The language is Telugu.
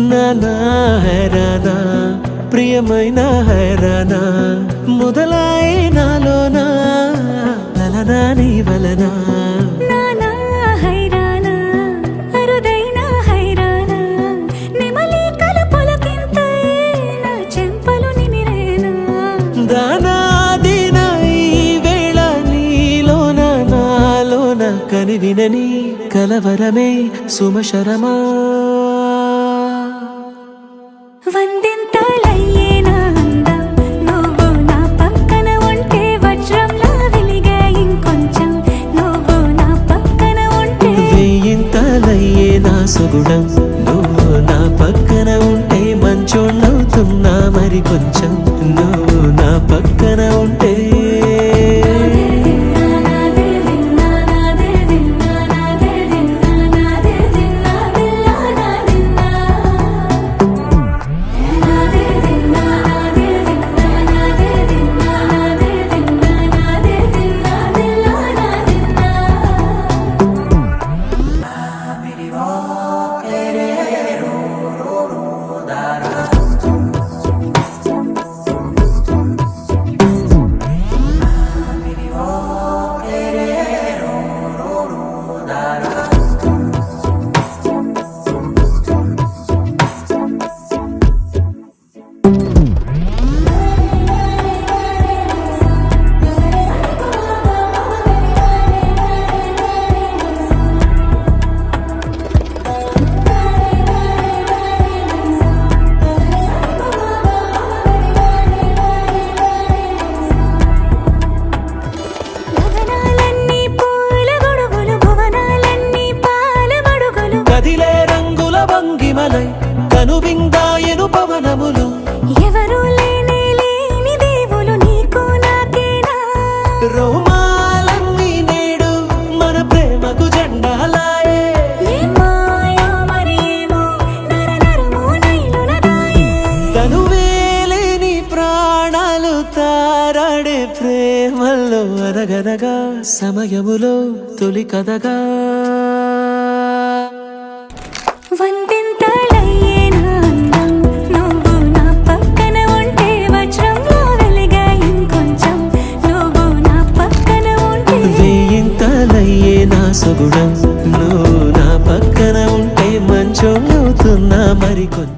నానా హైరానా ప్రియమైన హైరానా మొదలాయి నాలోనా లలనా నీ వలనా నానా హైరానా అరుదైన హైరానా నెమలి కలుపులకింతై నా చెంపలు నిమిరేనా దానాదిన ఈ వేళ నీలోన నాలోన కనివినని కలవరమే సుమశరమా వందింతలయ్యేనా అందం నువ్వు నా పక్కన ఉంటే వజ్రంలా వెలిగే ఇంకొంచెం నువ్వు నా పక్కన ఉంటే వెయ్యింతలయ్యే నా సుగుణం నువ్వు నా పక్కన ఉంటే మంచోళ్ళవుతున్నా మరి కొంచెం నువ్వు నా పక్కన ఉంటే కదిలే రంగుల భంగిమలై కనువిందాయను పవనములు ఎవరు లేని దేవులు నీకు నాకేనా రోమాలన్నీ నేడు మన ప్రేమకు జెండాలాయే మాయా మరేమో నరనరము నైలునదాయే తనువేలేని ప్రాణాలు తారాడే ప్రేమల్లో అరగనగా సమయములో తొలి కథగా వందింతలయ్యేనా అందం నువ్వు నా పక్కన ఉంటే వజ్రంలా వెలిగే ఇంకొంచెం నువ్వు నా పక్కన ఉంటే వెయ్యింతలయ్యే నా సుగుణం నువ్వు నా పక్కన ఉంటే మంచోళ్ళవుతున్నా మరి కొంచెం